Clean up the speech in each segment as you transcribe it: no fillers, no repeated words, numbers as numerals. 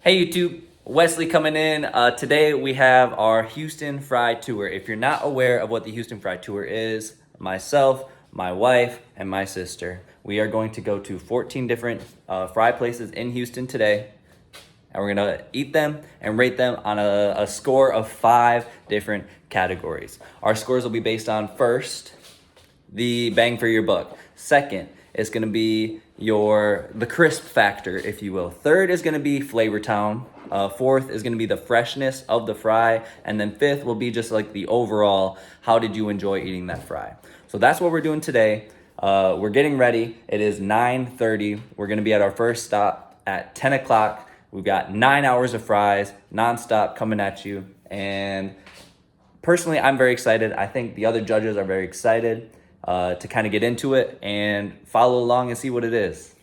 Hey YouTube, Wesley coming in. Today we have our Houston Fry Tour. If you're not aware of what the Houston Fry Tour is, myself, my wife, and my sister, we are going to go to 14 different fry places in Houston today. And we're gonna eat them and rate them on a score of 5 different categories. Our scores will be based on first, the bang for your buck. Second, it's gonna be the crisp factor, if you will. Third is gonna be Flavor Town. Fourth is gonna be the freshness of the fry. And then fifth will be just like the overall, how did you enjoy eating that fry? So that's what we're doing today. We're getting ready. It is 9:30. We're gonna be at our first stop at 10 o'clock. We've got 9 hours of fries, nonstop coming at you. And personally, I'm very excited. I think the other judges are very excited to kind of get into it and follow along and see what it is.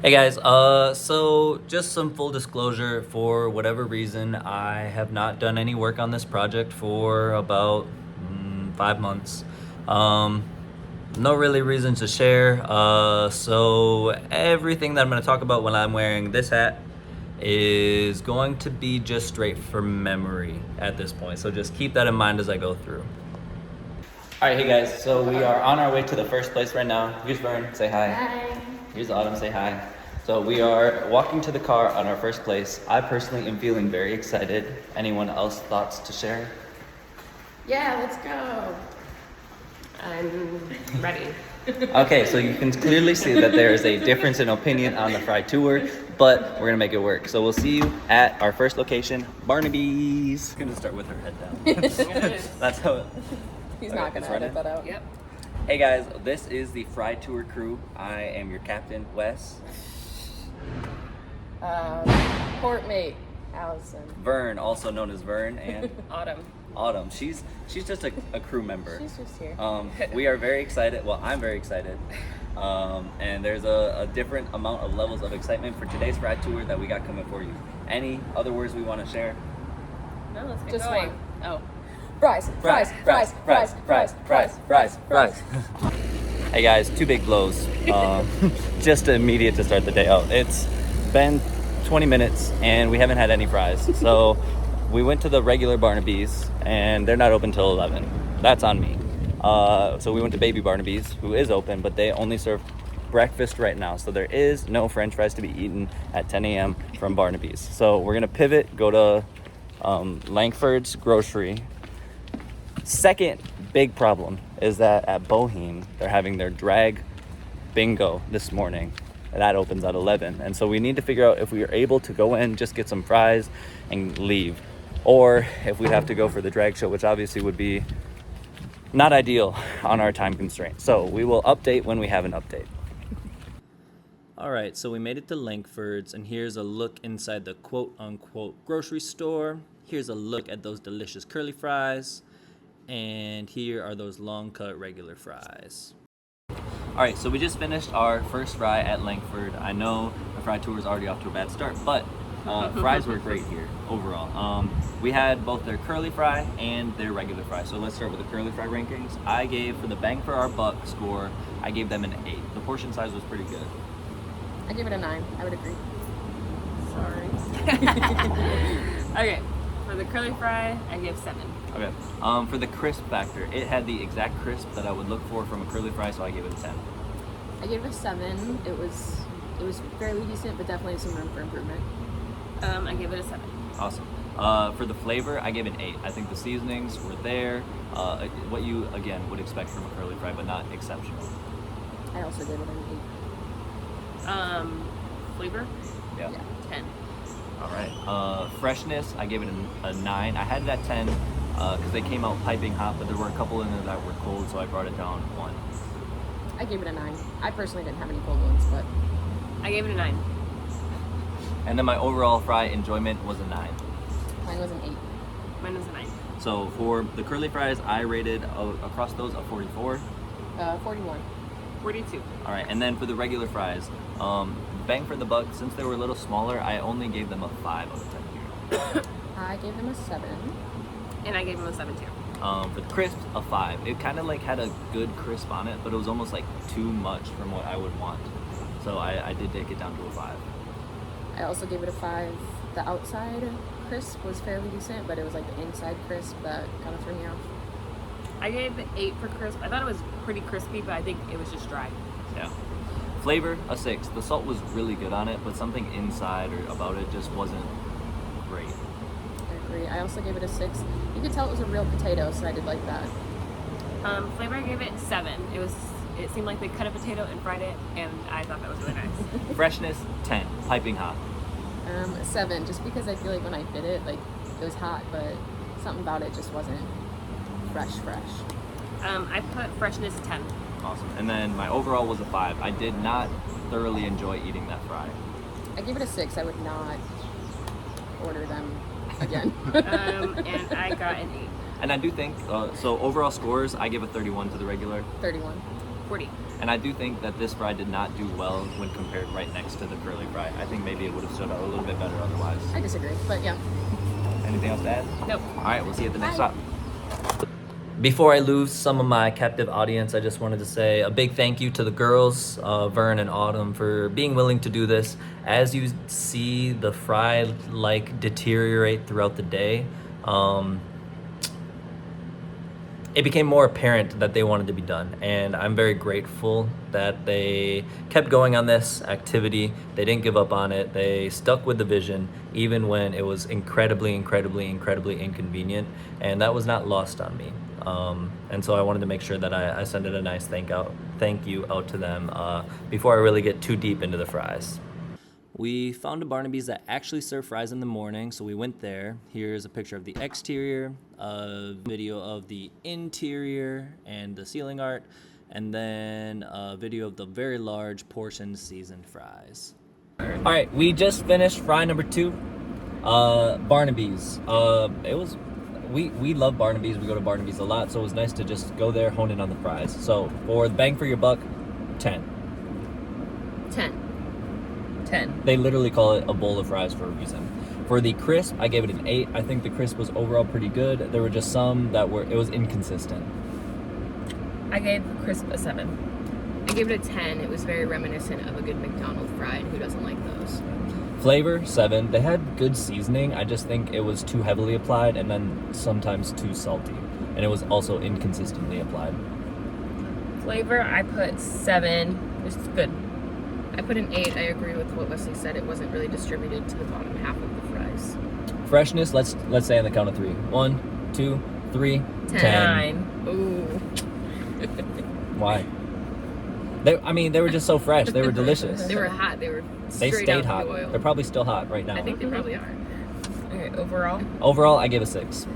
Hey guys, so just some full disclosure, for whatever reason, I have not done any work on this project for about 5 months. No really reasons to share. So everything that I'm going to talk about when I'm wearing this hat is going to be just straight from memory at this point. So just keep that in mind as I go through. All right, hey guys, so we are on our way to the first place right now. Here's Vern, say hi. Hi. Here's Autumn, say hi. So we are walking to the car on our first place. I personally am feeling very excited. Anyone else thoughts to share? Yeah, let's go. I'm ready. Okay, so you can clearly see that there is a difference in opinion on the Fry Tour, but we're gonna make it work. So we'll see you at our first location, Barnaby's. I'm gonna start with her head down. That's how it... He's not gonna edit that out. Yep. Hey guys, this is the Fry Tour crew. I am your captain, Wes. Portmate, Allison. Vern, also known as Vern, and Autumn. Autumn. She's just a crew member. She's just here. We are very excited. Well, I'm very excited. And there's a different amount of levels of excitement for today's Fry Tour that we got coming for you. Any other words we want to share? No, let's get Just going. one. Oh. Fries. Hey guys, 2 big blows. Just immediate to start the day out. It's been 20 minutes and we haven't had any fries. So we went to the regular Barnaby's and they're not open till 11. That's on me. So we went to Baby Barnaby's, who is open, but they only serve breakfast right now. So there is no French fries to be eaten at 10 a.m. from Barnaby's. So we're gonna pivot, go to Langford's Grocery. Second big problem is that at Boheme, they're having their drag bingo this morning. That opens at 11. And so we need to figure out if we are able to go in, just get some fries and leave. Or if we have to go for the drag show, which obviously would be not ideal on our time constraint. So we will update when we have an update. All right, so we made it to Langford's, and here's a look inside the quote-unquote grocery store. Here's a look at those delicious curly fries. And here are those long cut regular fries. All right, so we just finished our first fry at Langford. I know the Fry Tour is already off to a bad start, but fries were great here overall. We had both their curly fry and their regular fry. So let's start with the curly fry rankings. I gave, for the bang for our buck score, I gave them an 8. The portion size was pretty good. I give it a 9. I would agree. Sorry. Okay. For the curly fry, I give 7. Okay. For the crisp factor, it had the exact crisp that I would look for from a curly fry, so I gave it a 10. I gave it a 7. It was fairly decent, but definitely some room for improvement. I give it a 7. Awesome. For the flavor, I gave it an 8. I think the seasonings were there. What you, again, would expect from a curly fry, but not exceptional. I also gave it an Flavor? Yeah. 10. All right. Freshness, I gave it a 9. I had it at 10 because they came out piping hot, but there were a couple in there that were cold, so I brought it down 1. 8. I gave it a 9. I personally didn't have any cold ones, but I gave it a 9. And then my overall fry enjoyment was a 9. mine was an 8. Mine was a 9. So for the curly fries, I rated across those a 44. 41. 42. All right, and then for the regular fries, bang for the buck, since they were a little smaller, I only gave them a 5 out of 10 here. I gave them a 7. And I gave him a 7 too. For the crisps, a 5. It kind of like had a good crisp on it, but it was almost like too much from what I would want. So I did take it down to a 5. I also gave it a 5. The outside crisp was fairly decent, but it was like the inside crisp that kind of threw me off. I gave it 8 for crisp. I thought it was pretty crispy, but I think it was just dry. Yeah. Flavor, a 6. The salt was really good on it, but something inside or about it just wasn't great. I agree. I also gave it a 6. You could tell it was a real potato, so I did like that. Flavor, I gave it 7. It seemed like they cut a potato and fried it, and I thought that was really nice. Freshness, 10. Piping hot. 7, just because I feel like when I bit it, like it was hot, but something about it just wasn't fresh. I put freshness 10. Awesome. And then my overall was a 5. I did not thoroughly enjoy eating that fry. I gave it a 6. I would not order them again. And I got an 8. And I do think, so overall scores, I give a 31 to the regular. 31. 40. And I do think that this fry did not do well when compared right next to the curly fry. I think maybe it would have stood out a little bit better otherwise. I disagree, but yeah. Anything else to add? Nope. All right, we'll see you at the next Bye. stop. Before I lose some of my captive audience, I just wanted to say a big thank you to the girls, Vern and Autumn, for being willing to do this. As you see the fry deteriorate throughout the day, it became more apparent that they wanted to be done, and I'm very grateful that they kept going on this activity. They didn't give up on it. They stuck with the vision even when it was incredibly inconvenient, and that was not lost on me. And so I wanted to make sure that I send it a nice thank you out to them before I really get too deep into the fries. We found a Barnaby's that actually served fries in the morning, so we went there. Here's a picture of the exterior, a video of the interior and the ceiling art, and then a video of the very large portioned seasoned fries. All right, we just finished fry number 2, Barnaby's. We love Barnaby's. We go to Barnaby's a lot, so it was nice to just go there, hone in on the fries. So for the bang for your buck, 10. 10. They literally call it a bowl of fries for a reason. For the crisp, I gave it an 8. I think the crisp was overall pretty good. There were just some that it was inconsistent. I gave crisp a 7. I gave it a 10. It was very reminiscent of a good McDonald's fry, and who doesn't like those? Flavor, 7. They had good seasoning. I just think it was too heavily applied and then sometimes too salty. And it was also inconsistently applied. Flavor, I put 7. It's good. I put an 8. I agree with what Wesley said. It wasn't really distributed to the bottom half of the fries. Freshness, let's say on the count of 3. 1, 2, 3, 10. 9. Ooh. Why? They were just so fresh. They were delicious. They were hot. They They straight stayed out hot. of the oil. They're probably still hot right now. I think they probably are. Okay, overall, Overall, I give a 6.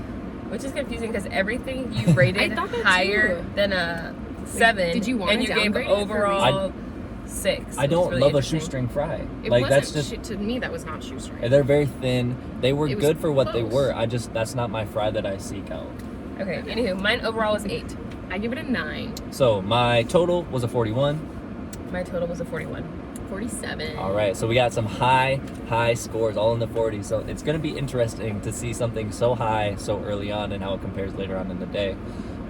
which is confusing because everything you rated I thought that higher too. than a 7. did you want and to you gave downgrade it for a overall 6. I which is don't really love a interesting. shoestring fry. It Like wasn't that's just to me. That was not shoestring. they're very thin. They were It was good for what they close. were. That's not my fry that I seek out. Okay, anywho, mine overall was 8. I give it a 9. So my total was a 41. My total was a 41. 47. All right, so we got some high scores, all in the 40s. So it's going to be interesting to see something so high so early on and how it compares later on in the day.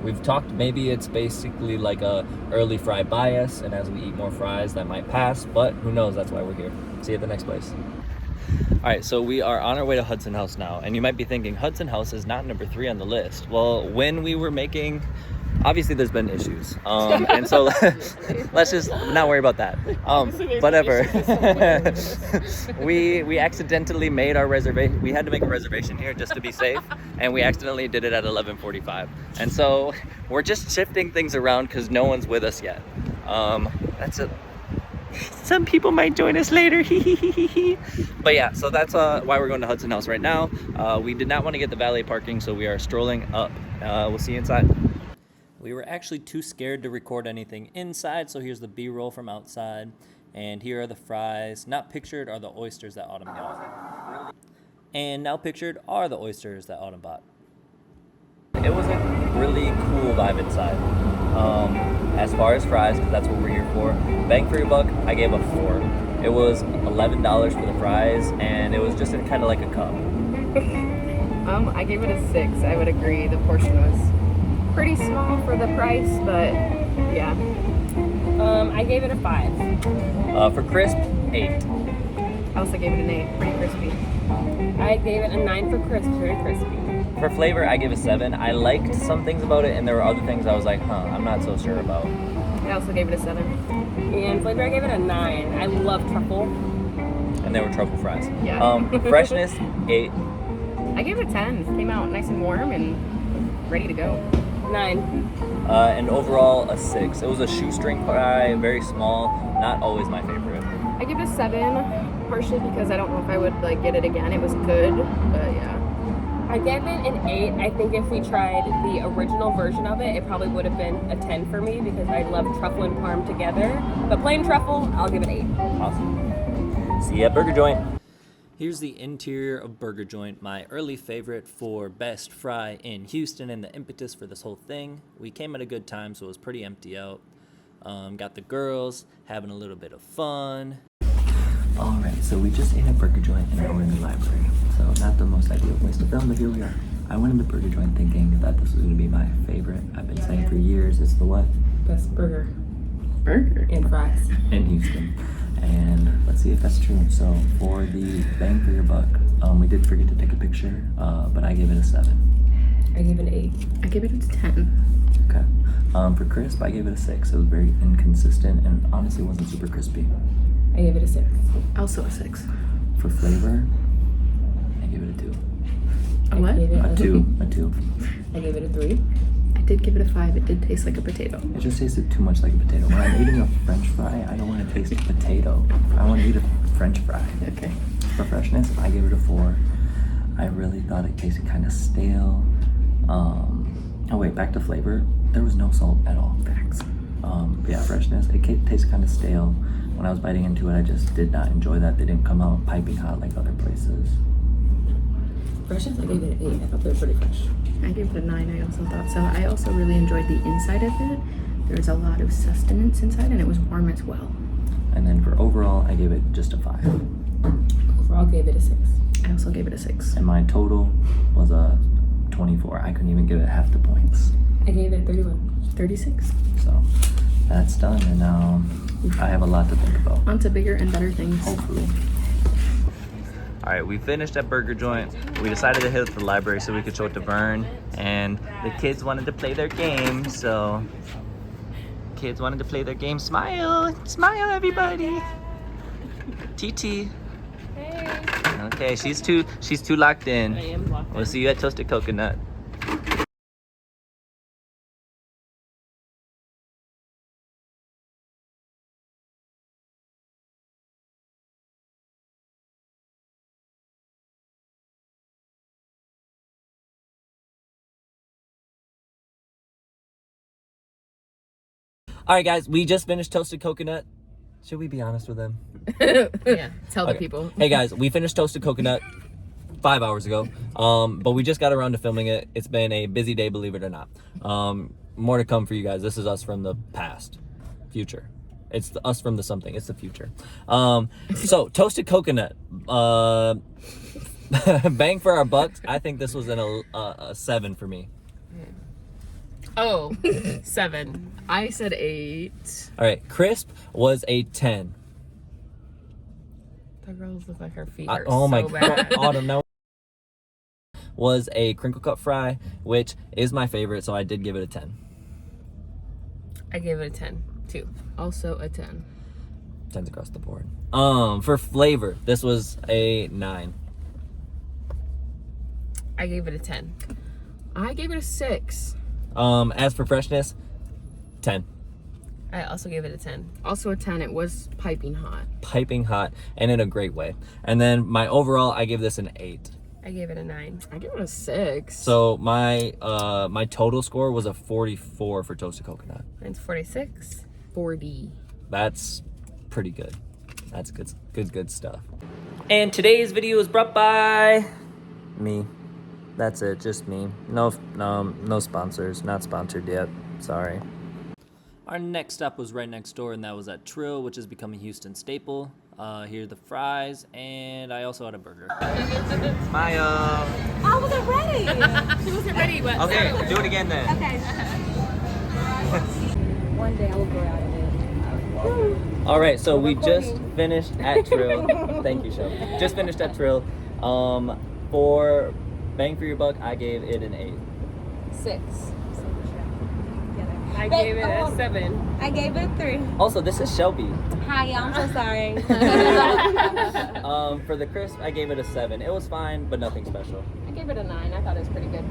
We've talked, maybe it's basically like a early fry bias, and as we eat more fries, that might pass, but who knows? That's why we're here. See you at the next place. All right, so we are on our way to Hudson House now, and you might be thinking, Hudson House is not number 3 on the list. Well, when we were making, obviously there's been issues, and so let's just not worry about that. Whatever. we accidentally made our reservation. We had to make a reservation here just to be safe, and we accidentally did it at 11:45. And so we're just shifting things around because no one's with us yet. That's it. Some people might join us later. But yeah, so that's why we're going to Hudson House right now. We did not want to get the valet parking, so we are strolling up. We'll see you inside. We were actually too scared to record anything inside, so here's the B-roll from outside. And here are the fries. Not pictured are the oysters that Autumn got. And now pictured are the oysters that Autumn bought. It was a really cool vibe inside. As far as fries, because that's what we're here for, bang for your buck, I gave a 4. It was $11 for the fries, and it was just kind of like a cup. I gave it a 6. I would agree. The portion was pretty small for the price, but yeah. I gave it a 5. For crisp, 8. I also gave it an 8. Pretty crispy. I gave it a 9 for crisp, very crispy. For flavor, I give a 7. I liked some things about it, and there were other things I was like, I'm not so sure about. I also gave it a 7. And flavor, I gave it a 9. I love truffle. And there were truffle fries. Yeah. Freshness, 8. I gave it a 10. Came out nice and warm and ready to go. 9. And overall, a 6. It was a shoestring fry, very small, not always my favorite. I give it a 7, partially because I don't know if I would like get it again. It was good, but yeah. I gave it an 8. I think if we tried the original version of it, it probably would have been a 10 for me because I love truffle and parm together. But plain truffle, I'll give it 8. Awesome. See you at Burger Joint. Here's the interior of Burger Joint, my early favorite for best fry in Houston and the impetus for this whole thing. We came at a good time, so it was pretty empty out. Got the girls having a little bit of fun. Alright, so we just ate at Burger Joint and now we're in the library. So not the most ideal place to film, but here we are. I went into Burger Joint thinking that this was going to be my favorite. I've been saying for years it's the what? Best burger. Burger. And fries. In Houston. And let's see if that's true. So for the bang for your buck, we did forget to take a picture, but I gave it a 7. I gave it an 8. I gave it a 10. Okay. For crisp, I gave it a 6. It was very inconsistent and honestly wasn't super crispy. I gave it a 6. Also a 6. For flavor, I gave it a 2. A what? I gave it A 2. A 2. I gave it a 3. I did give it a 5. It did taste like a potato. It just tasted too much like a potato. When I'm eating a French fry, I don't want to taste a potato. I want to eat a French fry. Okay. For freshness, I gave it a 4. I really thought it tasted kind of stale. Oh wait, back to flavor. There was no salt at all. Facts. Yeah, freshness. It tastes kind of stale. When I was biting into it, I just did not enjoy that. They didn't come out piping hot like other places. Freshness, I gave it an 8. I thought they were pretty fresh. I gave it a 9. I also thought so. I also really enjoyed the inside of it. There was a lot of sustenance inside and it was warm as well. And then for overall, I gave it just a 5. Overall, gave it a 6. I also gave it a 6. And my total was a 24. I couldn't even give it half the points. I gave it 31. 36. So that's done, and now I have a lot to think about. On to bigger and better things. Hopefully. All right, we finished at Burger Joint. We decided to hit the library so we could show it to Vern, and the kids wanted to play their game, so kids wanted to play their game. Smile, smile, everybody. TT. Hey. Okay, she's too locked in. I am locked in. We'll see you at Toasted Coconut. All right, guys, we just finished Toasted Coconut. Should we be honest with them? Yeah, tell the Okay. people. Hey, guys, we finished Toasted Coconut 5 hours ago, but we just got around to filming it. It's been a busy day, believe it or not. More to come for you guys. This is us from the past, future. It's us from the something. It's the future. So, Toasted Coconut. Bang for our bucks. I think this was a 7 for me. Oh, 7. I said 8. All right, crisp was a 10. The girls look like her feet are Oh so my bad. god, Autumn, no. Was a crinkle cut fry, which is my favorite, so I did give it a 10. I gave it a 10 too. Also a 10. 10s across the board. For flavor, this was a 9. I gave it a 10. I gave it a 6. As for freshness, 10. I also gave it a 10. Also a 10. It was piping hot. Piping hot and in a great way. And then my overall, I give this an 8. I gave it a 9. I gave it a 6. So my my total score was a 44 for Toasted Coconut. Mine's 46. 40. That's pretty good. That's good stuff. And today's video is brought by me. That's it, just me. No sponsors. Not sponsored yet. Sorry. Our next stop was right next door, and that was at Trill, which has become a Houston staple. Here are the fries, and I also had a burger. Smile. I wasn't ready. She wasn't ready, but Okay, do it again then. okay. One day I will grow out of it. All right, so we just recording. finished at Trill. Thank you, Shelby. Just finished at Trill. For bang for your buck, I gave it an 8. 6. I gave it a 7. I gave it a 3. Also, this is Shelby. Hi, I'm so sorry. For the crisp, I gave it a 7. It was fine, but nothing special. I gave it a 9. I thought it was pretty good.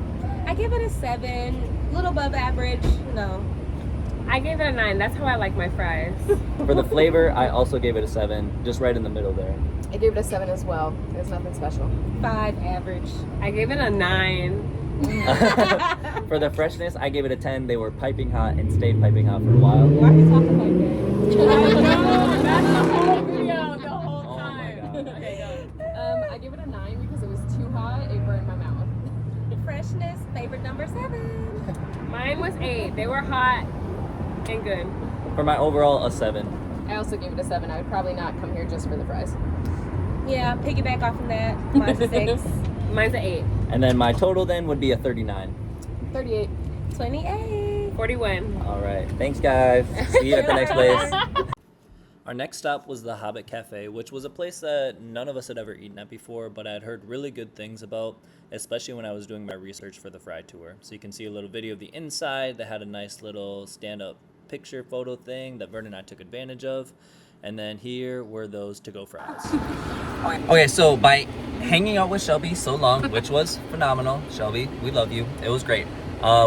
I give it a 7. Little above average. No. I gave it a 9. That's how I like my fries. For the flavor, I also gave it a 7, just right in the middle there. I gave it a 7 as well. There's nothing special. 5 average. I gave it a 9. For the freshness, I gave it a 10. They were piping hot and stayed piping hot for a while. Why are you talking like that? That's the whole video, the whole Oh my time. God. Okay, go. I gave it a 9 because it was too hot. It burned my mouth. Freshness, favorite number 7. Mine was 8. They were hot and good. For my overall, a 7. I also gave it a 7. I would probably not come here just for the fries. Yeah, piggyback off of that. Mine's a 6. Mine's an 8. And then my total then would be a 39. 38. 28. 41. All right. Thanks, guys. See you at the next place. Our next stop was the Hobbit Cafe, which was a place that none of us had ever eaten at before, but I had heard really good things about, especially when I was doing my research for the Fry Tour. So you can see a little video of the inside that had a nice little stand-up picture photo thing that Vernon and I took advantage of. And then here were those to-go fries. Okay, so by hanging out with Shelby so long, which was phenomenal, Shelby, we love you. It was great.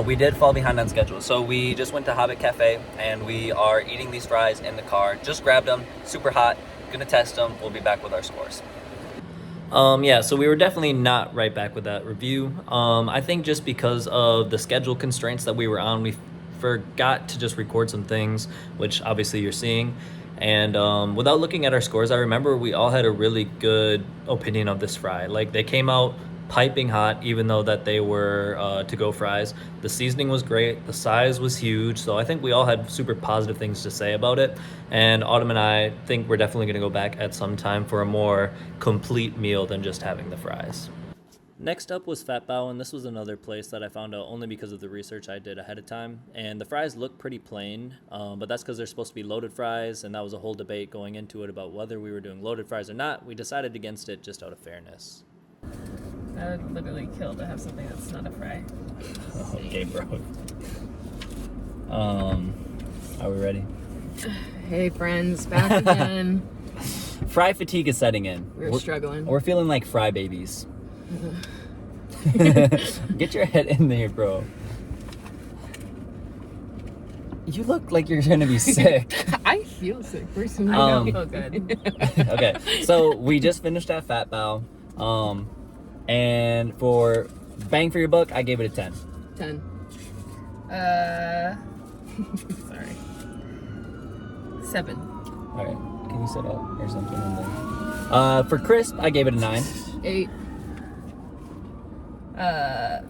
We did fall behind on schedule. So we just went to Hobbit Cafe and we are eating these fries in the car. Just grabbed them, super hot, gonna test them. We'll be back with our scores. Yeah, so we were definitely not right back with that review. I think just because of the schedule constraints that we were on, we forgot to just record some things, which obviously you're seeing. And without looking at our scores, I remember we all had a really good opinion of this fry. Like, they came out piping hot, even though that they were to-go fries. The seasoning was great. The size was huge. So I think we all had super positive things to say about it. And Autumn and I think we're definitely going to go back at some time for a more complete meal than just having the fries. Next up was Fat Bao, and this was another place that I found out only because of the research I did ahead of time. And the fries look pretty plain, but that's because they're supposed to be loaded fries, and that was a whole debate going into it about whether we were doing loaded fries or not. We decided against it just out of fairness. I would literally kill to have something that's not a fry. Okay, bro. Are we ready? Hey, friends. Back again. Fry fatigue is setting in. We're struggling. We're feeling like fry babies. Get your head in there, bro. You look like you're gonna be sick. I feel sick personally. I Um, don't feel good. Okay, so we just finished at Fat Bao. And for bang for your buck, I gave it a 10. 10. Sorry. 7. All right, can you sit up or something in there? For crisp, I gave it a 9. 8.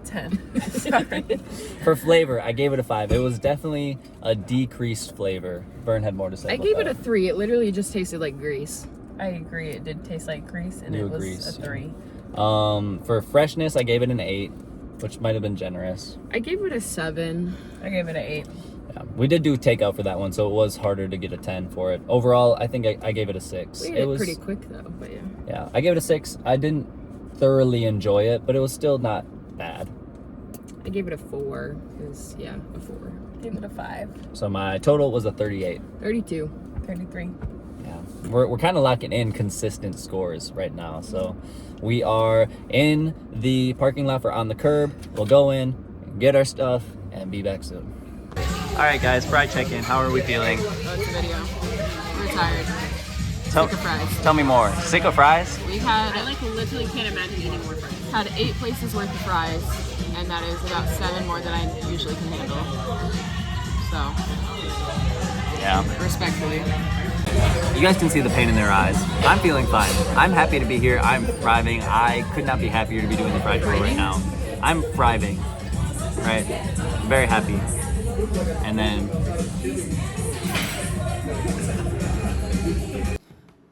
10. Sorry. For flavor, I gave it a 5. It was definitely a decreased flavor. Vern had more to say. I about gave it that. a 3. It literally just tasted like grease. I agree. It did taste like grease, and New it was grease, a 3. For freshness, I gave it an 8, which might have been generous. I gave it a 7. I gave it an 8. Yeah, we did do takeout for that one, so it was harder to get a 10 for it. Overall, I think I gave it a 6. We ate it pretty quick though, but yeah. Yeah, I gave it a 6. I didn't thoroughly enjoy it, but it was still not bad. I gave it a 4. Cause yeah, a 4. Gave it a 5. So my total was a 38. 32. 33. Yeah, we're kind of locking in consistent scores right now. So we are in the parking lot for On the Curb. We'll go in, get our stuff, and be back soon. All right, guys, fry check-in. How are we feeling? Oh, it's a video. We're tired. Tell, Sick of fries. tell me more. Sick of fries? We had Literally can't imagine eating more fries. had 8 places worth of fries, and that is about 7 more than I usually can handle. So, Yeah. respectfully. You guys can see the pain in their eyes. I'm feeling fine. I'm happy to be here. I'm thriving. I could not be happier to be doing the Fry Tour right now. I'm thriving, right? I'm very happy. And then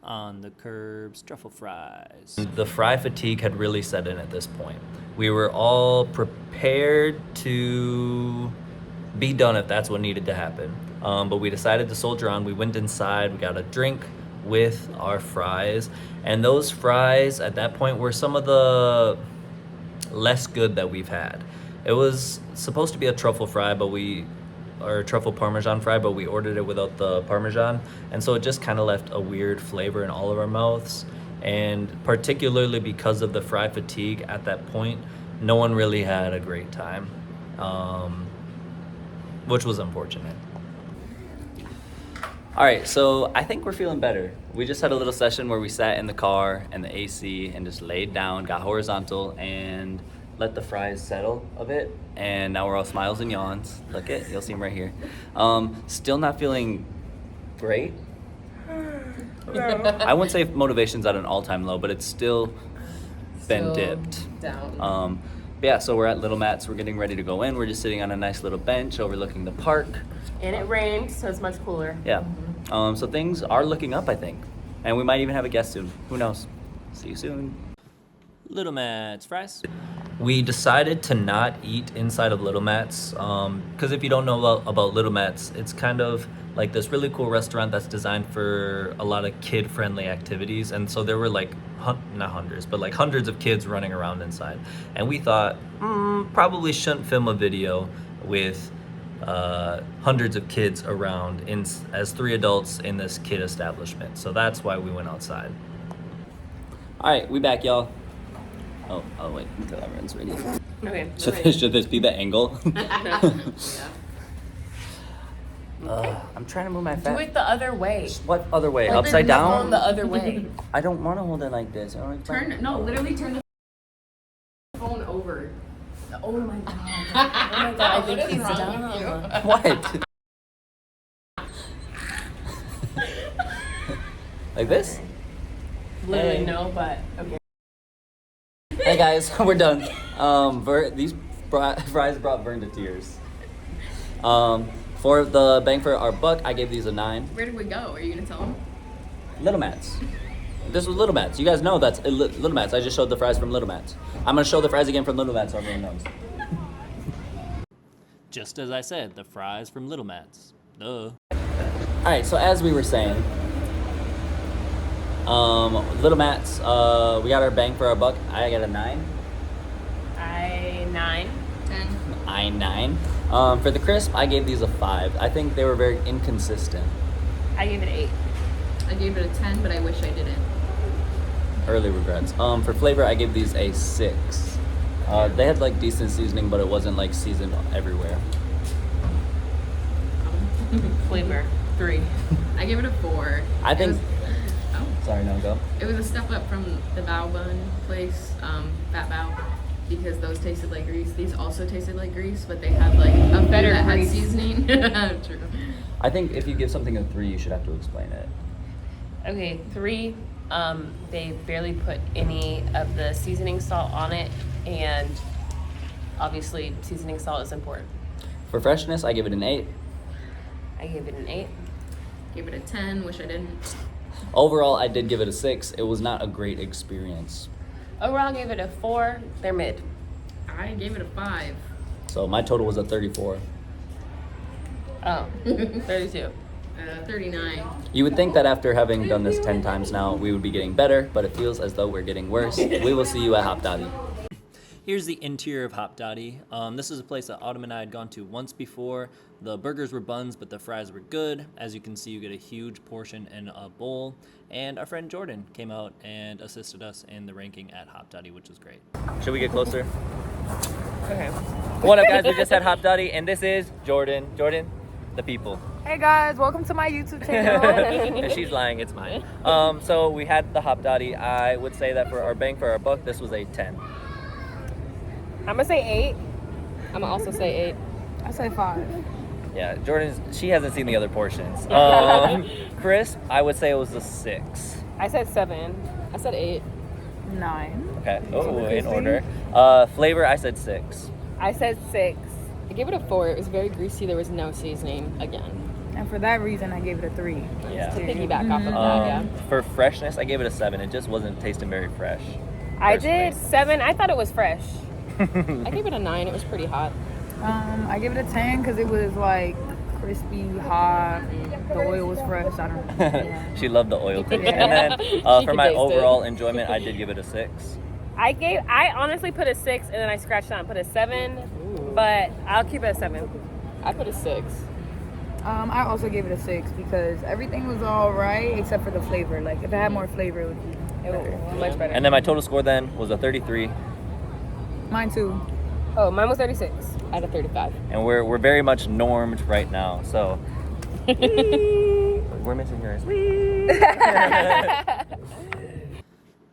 On the Curb's truffle fries. The fry fatigue had really set in at this point. We were all prepared to be done if that's what needed to happen. But we decided to soldier on. We went inside, we got a drink with our fries, and those fries at that point were some of the less good that we've had. It was supposed to be a truffle fry, or truffle parmesan fry, but we ordered it without the parmesan, and so it just kind of left a weird flavor in all of our mouths. And particularly because of the fry fatigue at that point, no one really had a great time, which was unfortunate. All right, so I think we're feeling better. We just had a little session where we sat in the car and the AC and just laid down, got horizontal, and let the fries settle a bit. And now we're all smiles and yawns. Look it, you'll see them right here. Still not feeling great. I wouldn't say motivation's at an all-time low, but it's still been Still dipped. down. But yeah, so we're at Little Matt's. We're getting ready to go in. We're just sitting on a nice little bench overlooking the park. And it rained, so it's much cooler. Yeah. So things are looking up, I think. And we might even have a guest soon. Who knows? See you soon. Little Matt's fries. We decided to not eat inside of Little Matt's because if you don't know about Little Matt's, it's kind of like this really cool restaurant that's designed for a lot of kid-friendly activities. And so there were like, not hundreds, but like hundreds of kids running around inside. And we thought, probably shouldn't film a video with hundreds of kids around as 3 adults in this kid establishment. So that's why we went outside. All right, we back, y'all. Oh wait, until everyone's ready. Okay. Should this be the angle? Yeah. I'm trying to move my fat. Do it the other way. What other way? Hold Upside it down? The other way. I don't want to hold it like this. Literally turn the phone over. Oh my god. Oh my god, I think he's dumb. What? Like this? Literally Hey. no, but okay. Hey guys, we're done. These fries brought Vern to tears. For the bang for our buck, I gave these a 9. Where did we go? Are you gonna tell him? Little Matt's. This was Little Matt's. You guys know that's Little Matt's. I just showed the fries from Little Matt's. I'm gonna show the fries again from Little Matt's so everyone knows. Just as I said, the fries from Little Matt's. Duh. Alright, so as we were saying, Little Matt's, we got our bang for our buck. I got a 9. 9. 10. I 9. For the crisp, I gave these a 5. I think they were very inconsistent. I gave it 8. I gave it a 10, but I wish I didn't. Early regrets. For flavor, I gave these a 6. They had like decent seasoning, but it wasn't like seasoned everywhere. Flavor 3. I gave it a 4. I think. Oh. Sorry, no go. It was a step up from the Bao Bun place, Fat Bao, because those tasted like grease. These also tasted like grease, but they had like a Better that had grease. seasoning. True. I think if you give something a 3, you should have to explain it. Okay, 3. They barely put any of the seasoning salt on it, and obviously seasoning salt is important. For freshness, I give it an 8. I gave it an 8. Gave it a 10. Wish I didn't. Overall, I did give it a 6. It was not a great experience. Overall, I gave it a 4. They're mid. I gave it a 5. So my total was a 34. Oh, 32. 39. You would think that after having done this 10 times now, we would be getting better, but it feels as though we're getting worse. We will see you at Hop Dotty. Here's the interior of Hop Dotty. This is a place that Autumn and I had gone to once before. The burgers were buns, but the fries were good. As you can see, you get a huge portion in a bowl. And our friend Jordan came out and assisted us in the ranking at Hop Dotty, which was great. Should we get closer? Okay. What up, guys? We just had Hop Dotty, and this is Jordan. Jordan, the people. Hey guys, welcome to my YouTube channel. And she's lying, it's mine. So we had the Hop Dotty. I would say that for our bang for our buck, this was a 10. I'm gonna say 8. I'm gonna also say 8. I say 5. Yeah, she hasn't seen the other portions. Crisp, I would say it was a 6. I said 7. I said 8. 9. Okay, in order. Flavor, I said 6. I said 6. I gave it a 4. It was very greasy. There was no seasoning again. And for that reason, I gave it a 3. Yeah. To piggyback off of that, yeah. For freshness, I gave it a 7. It just wasn't tasting very fresh. I did 7. I thought it was fresh. I gave it a 9. It was pretty hot. I give it a 10 because it was like crispy, hot. The oil was fresh. I don't know. Yeah. She loved the oil cooking. Yeah. And then She for could my taste it. overall enjoyment, I did give it a 6. I honestly put a 6 and then I scratched it out and put a 7, but I'll keep it a 7. I put a 6. I also gave it a 6 because everything was all right except for the flavor. Like if it had more flavor, it would be better. Much better. And then my total score then was a 33. Mine too. Oh, mine was 36. I had a 35. And we're very much normed right now. So we're missing yours.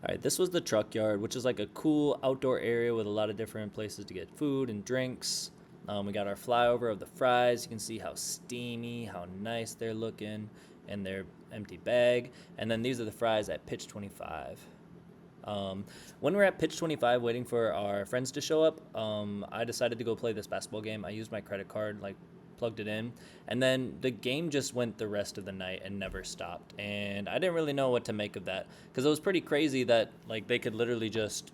All right, this was the truck yard, which is like a cool outdoor area with a lot of different places to get food and drinks. We got our flyover of the fries. You can see how steamy, how nice they're looking in their empty bag. And then these are the fries at Pitch 25. When we're at Pitch 25 waiting for our friends to show up, I decided to go play this basketball game. I used my credit card, plugged it in, and then the game just went the rest of the night and never stopped. And I didn't really know what to make of that because it was pretty crazy that they could literally just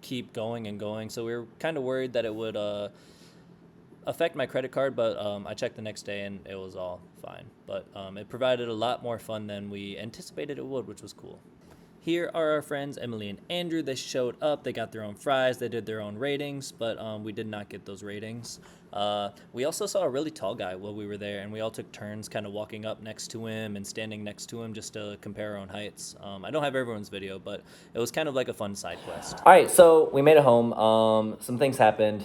keep going and going. So we were kind of worried that it would affect my credit card, but I checked the next day and it was all fine. But it provided a lot more fun than we anticipated it would, which was cool. Here are our friends Emily and Andrew. They showed up. They got their own fries. They did their own ratings, but we did not get those ratings. We also saw a really tall guy while we were there, and we all took turns kind of walking up next to him and standing next to him just to compare our own heights. I don't have everyone's video, but it was kind of like a fun side quest. All right, so we made it home. Some things happened.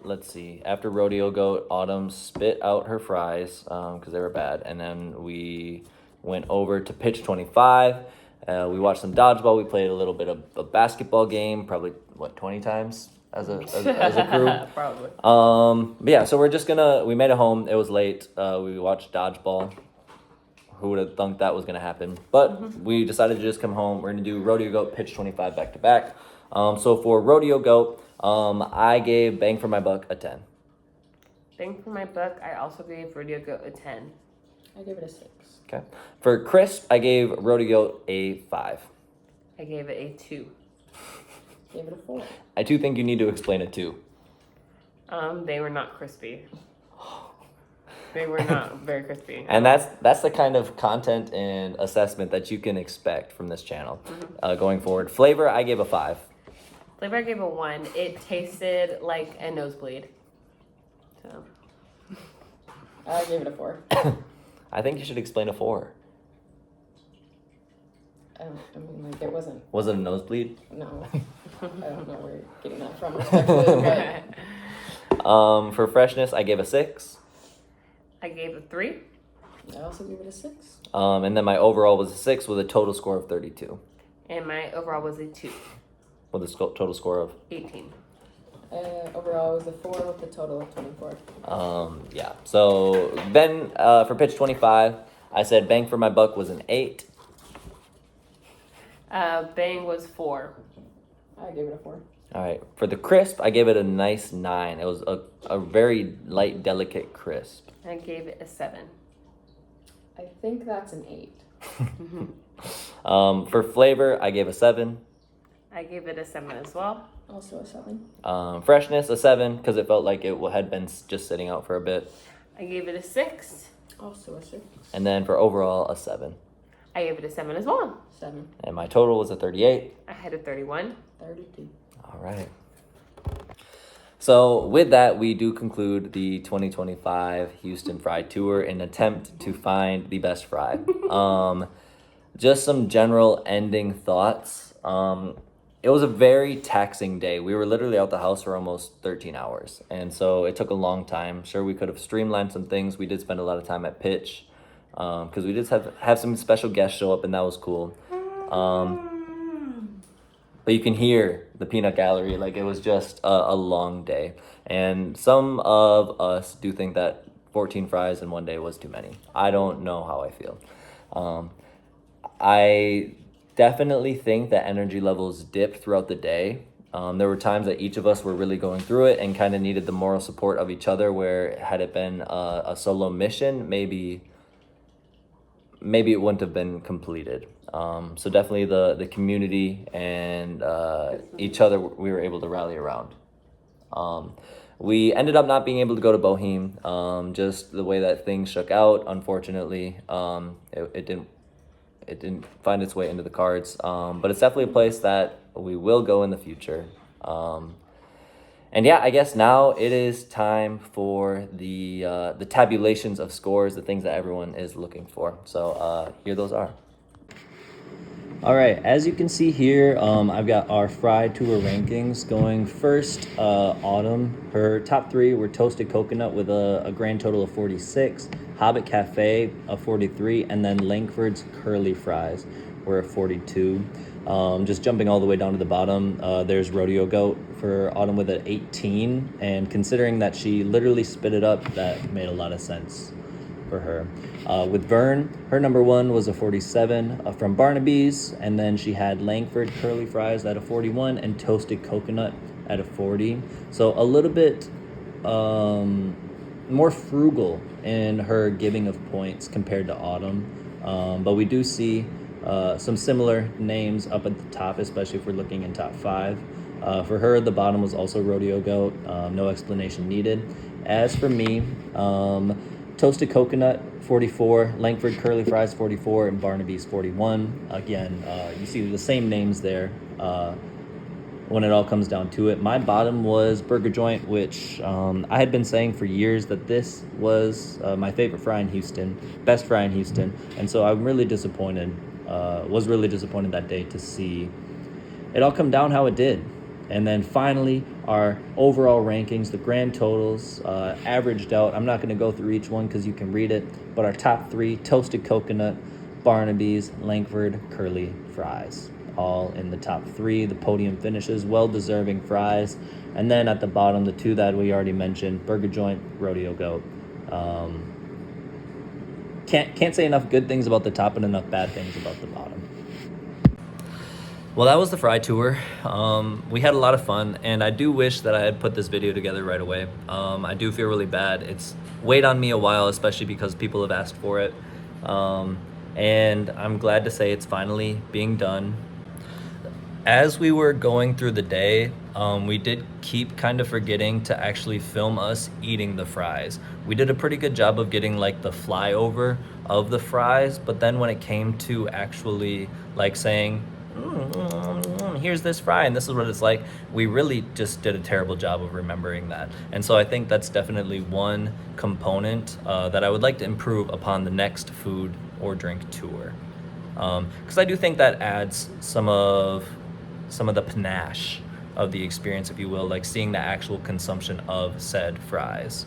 Let's see. After Rodeo Goat, Autumn spit out her fries because they were bad, and then we went over to Pitch 25. We watched some dodgeball. We played a little bit of a basketball game, probably 20 times as a crew. Probably. But yeah, so we made it home. It was late. We watched dodgeball. Who would have thunk that was gonna happen? But we decided to just come home. We're gonna do Rodeo Goat, Pitch 25 back to back. So for Rodeo Goat, I gave Bang for My Buck a 10. Bang for My Buck, I also gave Rodeo Goat a 10. I gave it a 6. Okay. For Crisp, I gave Rodeo Goat a 5. I gave it a 2. Gave it a 4. I do think you need to explain it too. They were not crispy. They were not very crispy. And that's the kind of content and assessment that you can expect from this channel going forward. Flavor, I gave a 5. Flavor, I gave a 1. It tasted like a nosebleed. So. I gave it a 4. I think you should explain a 4. I mean, there wasn't. Was it a nosebleed? No. I don't know where you're getting that from, respectfully, but For freshness, I gave a 6. I gave a 3. I also gave it a 6. And then my overall was a 6 with a total score of 32. And my overall was a 2. With a total score of 18. Overall, it was a 4 with a total of 24. yeah. So then for Pitch 25, I said Bang for My Buck was an 8. Bang was 4. I gave it a 4. All right. For the Crisp, I gave it a nice 9. It was a very light, delicate crisp. I gave it a 7. I think that's an 8. For flavor, I gave a 7. I gave it a 7 as well. Also a 7. Freshness, a 7, because it felt like it had been just sitting out for a bit. I gave it a 6. Also a 6. And then for overall, a 7. I gave it a 7 as well. 7. And my total was a 38. I had a 31. 32. All right. So with that, we do conclude the 2025 Houston Fry Tour in an attempt to find the best fry. Just some general ending thoughts. It was a very taxing day. We were literally out the house for almost 13 hours. And so it took a long time. Sure, we could have streamlined some things. We did spend a lot of time at Pitch because we did have some special guests show up, and that was cool. But you can hear the peanut gallery. Like, it was just a long day. And some of us do think that 14 fries in one day was too many. I don't know how I feel. I definitely think that energy levels dipped throughout the day. There were times that each of us were really going through it and kind of needed the moral support of each other, where had it been a solo mission, maybe it wouldn't have been completed. So definitely the community and each other we were able to rally around. we ended up not being able to go to Boheme. Just the way that things shook out, unfortunately, it didn't find its way into the cards. But it's definitely a place that we will go in the future. And yeah, I guess now it is time for the tabulations of scores, the things that everyone is looking for. So here those are. All right, as you can see here, I've got our Fry Tour rankings going first. Autumn, her top 3 were Toasted Coconut with a grand total of 46, Hobbit Cafe a 43, and then Langford's Curly Fries were a 42. Just jumping all the way down to the bottom, there's Rodeo Goat for Autumn with an 18, and considering that she literally spit it up, that made a lot of sense for her. With Vern, her number 1 was a 47 from Barnaby's, and then she had Langford Curly Fries at a 41 and Toasted Coconut at a 40. So a little bit more frugal in her giving of points compared to Autumn, but we do see some similar names up at the top, especially if we're looking in top 5. For her, the bottom was also Rodeo Goat, no explanation needed. As for me, Toasted Coconut 44, Langford Curly Fries 44, and Barnaby's 41. Again, you see the same names there when it all comes down to it. My bottom was Burger Joint, which I had been saying for years that this was my favorite fry in Houston, best fry in Houston, and so I'm really disappointed, was really disappointed that day to see it all come down how it did. And then finally, our overall rankings, the grand totals, averaged out. I'm not going to go through each one because you can read it, but our top 3, Toasted Coconut, Barnaby's, Langford, Curly Fries, all in the top 3. The podium finishes, well-deserving fries. And then at the bottom, the 2 that we already mentioned, Burger Joint, Rodeo Goat. Can't say enough good things about the top and enough bad things about the bottom. Well, that was the Fry Tour. We had a lot of fun, and I do wish that I had put this video together right away. I do feel really bad. It's weighed on me a while, especially because people have asked for it. And I'm glad to say it's finally being done. As we were going through the day, we did keep kind of forgetting to actually film us eating the fries. We did a pretty good job of getting like the flyover of the fries, but then when it came to actually like saying, here's this fry and this is what it's like, we really just did a terrible job of remembering that. And so I think that's definitely one component that I would like to improve upon the next food or drink tour, because I do think that adds some of the panache of the experience, if you will, like seeing the actual consumption of said fries.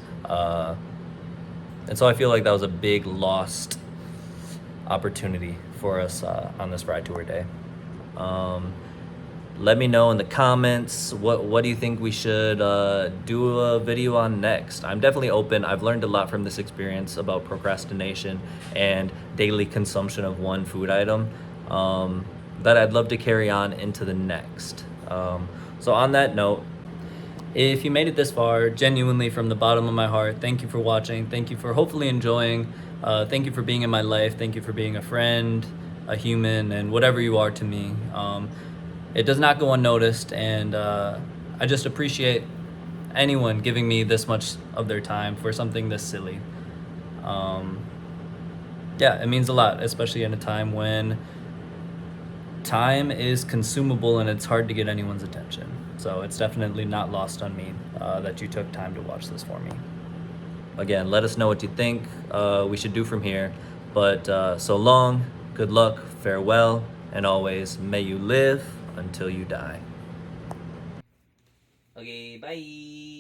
And so I feel like that was a big lost opportunity for us on this Fry Tour day. Let me know in the comments, what do you think we should do a video on next? I'm definitely open. I've learned a lot from this experience about procrastination and daily consumption of one food item that I'd love to carry on into the next. So on that note, if you made it this far, genuinely from the bottom of my heart, thank you for watching. Thank you for hopefully enjoying. Thank you for being in my life. Thank you for being a friend, a human, and whatever you are to me. It does not go unnoticed, and I just appreciate anyone giving me this much of their time for something this silly. Yeah, it means a lot, especially in a time when time is consumable and it's hard to get anyone's attention. So it's definitely not lost on me that you took time to watch this for me. Again, let us know what you think we should do from here. But so long, good luck, farewell, and always may you live until you die. Okay, bye.